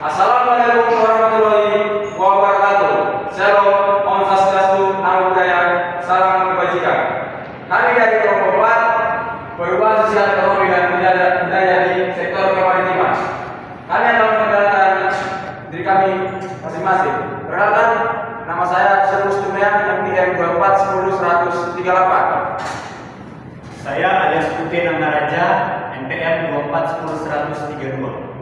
Assalamualaikum warahmatullahi wabarakatuh. Shalom, Om Swastiastu, Namo Buddhaya, salam kebajikan. Kami dari kelompok 4 perubahan sosial ekonomi dan budaya di sektor kemaritiman. Kami akan memperkenalkan diri kami masing-masing. Perkenalkan, nama saya Syarul Stumean, MTM 2410-138. Saya alias Putih Namaraja, NPM 2410-132.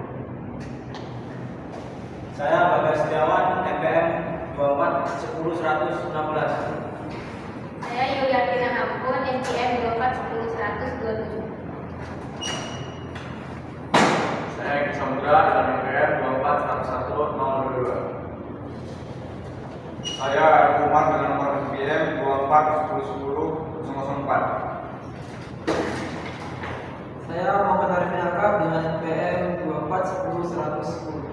Saya Bagas Setiawan, MPM 2410-116. Saya Yuliantina Ampun, NPM 2410-127. Saya Eki Samudra dengan MPM 2411-022. Saya Arif Umar dengan nomor MPM 241010-004. Saya Muhammad Arifin Akab dengan NPM 2410-110.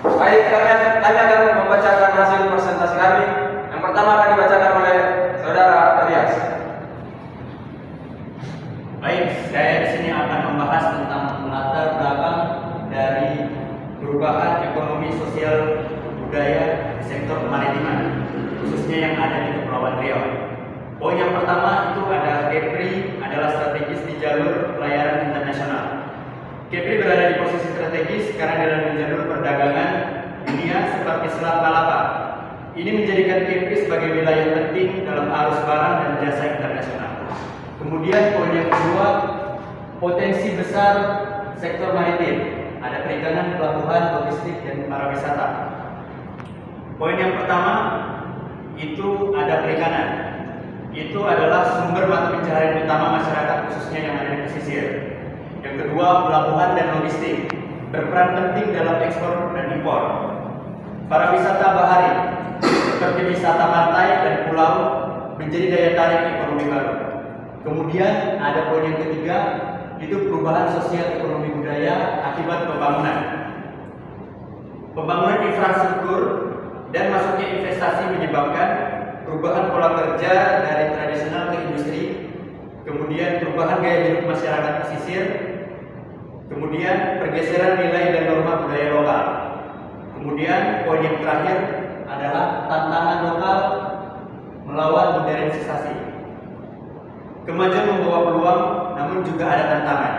Baik, kami akan membacakan hasil presentasi kami. Yang pertama akan dibacakan oleh Saudara Elias. Baik, saya di sini akan membahas tentang latar belakang dari perubahan ekonomi sosial budaya di sektor kemaritiman, khususnya yang ada di Kepulauan Riau. Poin yang pertama itu ada Kepri adalah strategis di jalur pelayaran internasional. Kepri berada di posisi strategis karena dalam jalur perdagangan dunia seperti Selat Malaka. Ini menjadikan Kepri sebagai wilayah penting dalam arus barang dan jasa internasional. Kemudian poin yang kedua, potensi besar sektor maritim. Ada perikanan, pelabuhan, logistik, dan pariwisata. Poin yang pertama itu ada perikanan. Itu adalah sumber mata pencaharian utama masyarakat khususnya yang ada di pesisir. Yang kedua, pelabuhan dan logistik berperan penting dalam ekspor dan impor. Pariwisata bahari seperti wisata pantai dan pulau menjadi daya tarik ekonomi baru. Kemudian ada poin yang ketiga, itu perubahan sosial ekonomi budaya akibat pembangunan. Pembangunan infrastruktur dan masuknya investasi menyebabkan perubahan pola kerja dari tradisional ke industri, kemudian perubahan gaya hidup masyarakat pesisir, kemudian pergeseran nilai dan norma budaya lokal. Kemudian poin yang terakhir adalah tantangan lokal melawan modernisasi. Kemajuan membawa peluang, namun juga ada tantangan.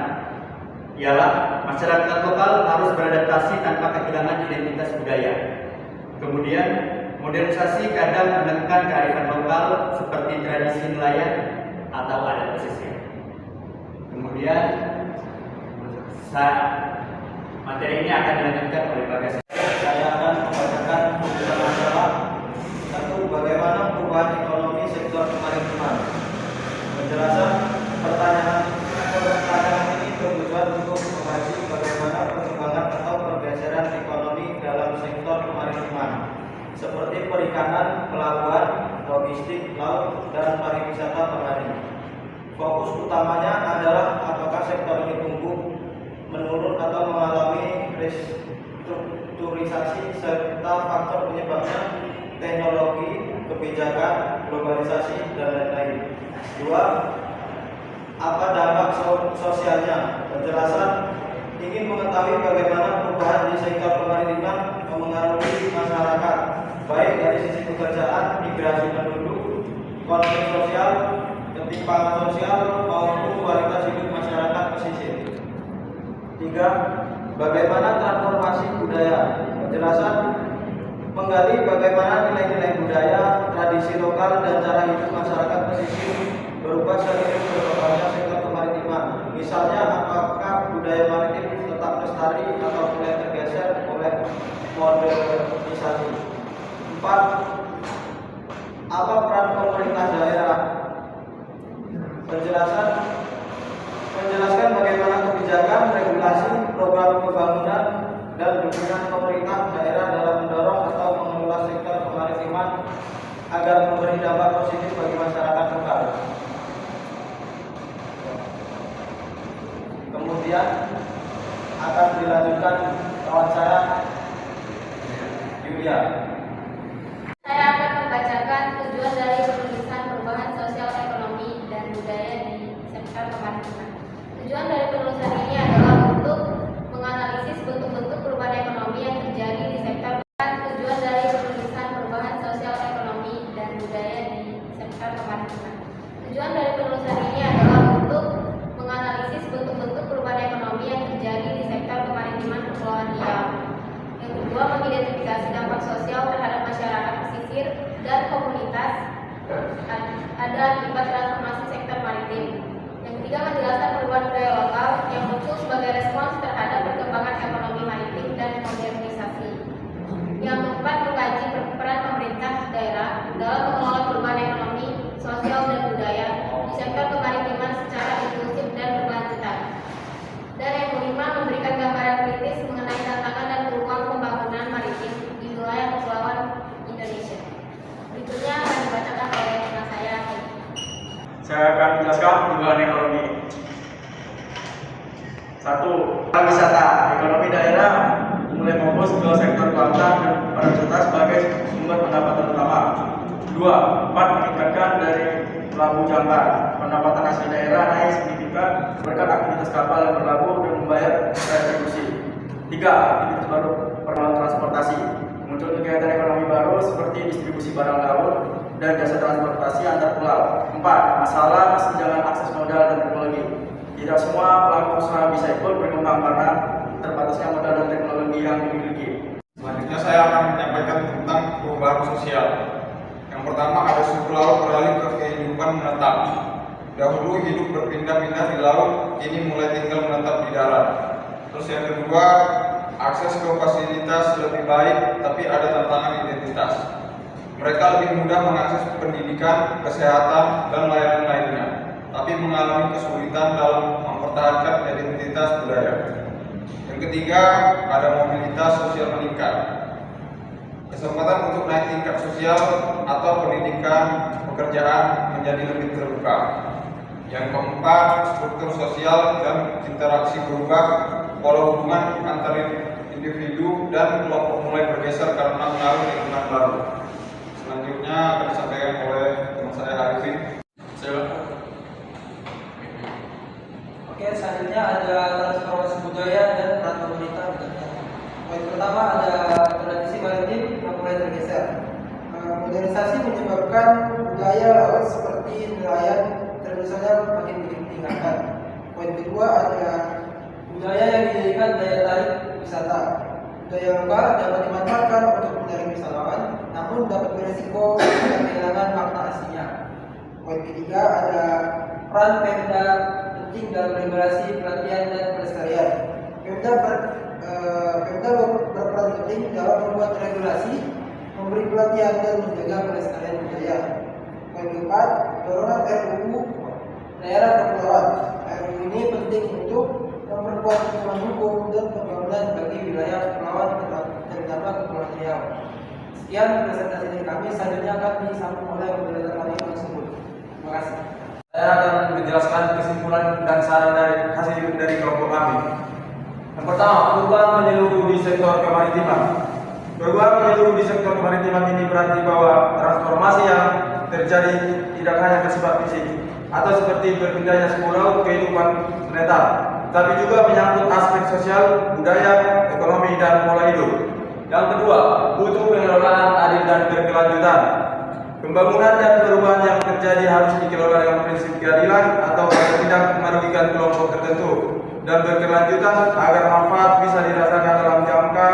Ialah masyarakat lokal harus beradaptasi tanpa kehilangan identitas budaya. Kemudian modernisasi kadang menekan kearifan lokal seperti tradisi nelayan atau adat pesisir. Kemudian materi ini akan dilanjutkan oleh Bagas. Saya akan membacakan beberapa masalah. Satu, bagaimana perubahan ekonomi sektor kemaritiman. Penjelasan pertanyaan ini bertujuan untuk mengkaji bagaimana perkembangan atau pergeseran ekonomi dalam sektor kemaritiman, seperti perikanan, pelabuhan, logistik, laut, dan pariwisata bahari. Fokus utamanya adalah apakah sektor ini tumbuh, menurun atau mengalami restrukturisasi serta faktor penyebabnya, teknologi, kebijakan, globalisasi, dan lain-lain. Dua, apa dampak sosialnya? Penjelasan ingin mengetahui bagaimana perubahan di sektor kemaritiman memengaruhi masyarakat, baik dari sisi pekerjaan, migrasi penduduk, konflik sosial, ketimpangan sosial, maupun kualitas hidup masyarakat pesisir. Tiga, bagaimana transformasi budaya? Penjelasan menggali bagaimana nilai-nilai budaya, tradisi lokal, dan cara hidup masyarakat pesisir berubah seiring berkembangnya sektor kemaritiman. Misalnya, apakah budaya maritim tetap lestari atau mulai tergeser oleh modernisasi? Empat, apa peran pemerintah daerah? Menjelaskan bagaimana kebijakan, regulasi, program pembangunan, dan dukungan pemerintah daerah dalam mendorong atau mengelola sektor kemaritiman agar memberi dampak positif bagi masyarakat lokal. Kemudian akan dilanjutkan kawan saya Yulia. Saya akan membacakan tujuan dari penulisan perubahan sosial ekonomi dan budaya di sektor kemaritiman. Tujuan dari penulisan ini adalah untuk menganalisis ada akibat transformasi sektor maritim. Yang ketiga, menjelaskan perubahan budaya lokal yang muncul sebagai respons terhadap perkembangan ekonomi maritim dan modernisasi. Yang keempat, mengkaji peran pemerintah daerah dalam mengelola perubahan ekonomi, sosial, dan budaya di sektor kemaritiman secara inklusif dan berkelanjutan. Dan yang kelima, memberikan gambaran kritis mengenai tantangan dan peluang pembangunan maritim di wilayah kepulauan Indonesia. Berikutnya akan dibacakan oleh rekan saya. Saya akan menjelaskan perubahan ekonomi. 1. Wisata. Ekonomi daerah mulai fokus ke sektor kelautan dan pariwisata sebagai sumber pendapatan utama. 2. Meningkatkan dari pelabuh jangkar. Pendapatan asli daerah naik signifikan berkat aktivitas kapal yang berlabuh dan membayar retribusi. 3. Aktivitas baru perkembangan transportasi. Muncul kegiatan ekonomi baru seperti distribusi barang laut dan jasa transportasi antar pulau. 4. Masalah kesenjangan akses modal dan teknologi. Tidak semua pelaku usaha bisa ikut berkembang karena terbatasnya modal dan teknologi yang dimiliki. Selanjutnya saya akan menyampaikan tentang perubahan sosial. Yang pertama, ada suku laut beralih ke kehidupan menetap. Dahulu hidup berpindah-pindah di laut, kini mulai tinggal menetap di darat. Terus yang kedua, akses ke fasilitas lebih baik, tapi ada tantangan identitas. Mereka lebih mudah mengakses pendidikan, kesehatan, dan layanan lainnya, tapi mengalami kesulitan dalam mempertahankan identitas budaya. Yang ketiga, ada mobilitas sosial meningkat. Kesempatan untuk naik tingkat sosial atau pendidikan, pekerjaan menjadi lebih terbuka. Yang keempat, struktur sosial dan interaksi berubah, pola hubungan antara individu dan kelompok mulai bergeser karena pengaruh lingkungan baru. Selanjutnya akan disampaikan oleh teman saya Arifin. Oke, selanjutnya ada transformasi budaya dan peran pemerintah. Poin pertama ada tradisi maritim yang mulai tergeser. Modernisasi menyebabkan budaya laut seperti nelayan tradisional makin ditinggalkan. Poin kedua ada budaya yang dijadikan daya tarik wisata. Budaya lokal dapat dimanfaatkan untuk menarik wisatawan, namun dapat beresiko dan kehilangan makna aslinya. Poin ketiga ada peran Pemda penting dalam regulasi, pelatihan, dan pelestarian. Pemda berperan penting dalam membuat regulasi, memberi pelatihan, dan menjaga pelestarian budaya. Poin keempat, dorongan RUU daerah kepulauan. RUU ini penting untuk memperkuat hukuman hukum dan pembangunan bagi wilayah kepulauan, terutama Kepulauan Riau. Sekian presentasi dari kami. Selanjutnya akan disambung oleh moderator kami tersebut. Terima kasih. Saya akan menjelaskan kesimpulan dan saran dari hasil dari kelompok kami. Yang pertama, perubahan menyeluruh di sektor kemaritiman. Perubahan menyeluruh di sektor kemaritiman ini berarti bahwa transformasi yang terjadi tidak hanya bersifat fisik atau seperti berpindahnya suku laut kehidupan menetap, tapi juga menyangkut aspek sosial, budaya, ekonomi, dan pola hidup. Yang kedua, butuh pengelolaan adil dan berkelanjutan. Pembangunan dan perubahan yang terjadi harus dikelola dengan prinsip keadilan atau tidak merugikan kelompok tertentu dan berkelanjutan agar manfaat bisa dirasakan dalam jangka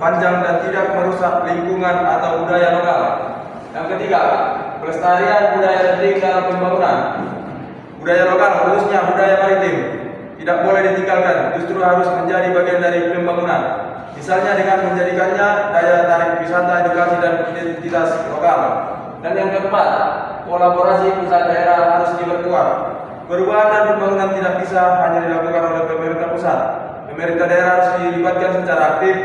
panjang dan tidak merusak lingkungan atau budaya lokal. Yang ketiga, pelestarian budaya penting dalam pembangunan. Budaya lokal, khususnya budaya maritim, tidak boleh ditinggalkan, justru harus menjadi bagian dari pembangunan. Misalnya dengan menjadikannya daya tarik wisata, edukasi, dan identitas lokal. Dan yang keempat, kolaborasi pusat daerah harus diperkuat. Perubahan dan pembangunan tidak bisa hanya dilakukan oleh pemerintah pusat. Pemerintah daerah harus dilibatkan secara aktif,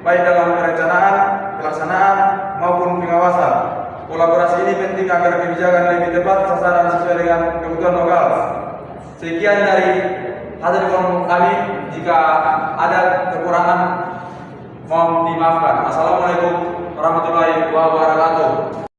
baik dalam perencanaan, pelaksanaan, maupun pengawasan. Kolaborasi ini penting agar kebijakan lebih tepat sasaran sesuai dengan kebutuhan lokal. Sekian dari hasil kelompok kami. Jika ada kekurangan, mohon dimaafkan. Assalamualaikum warahmatullahi wabarakatuh.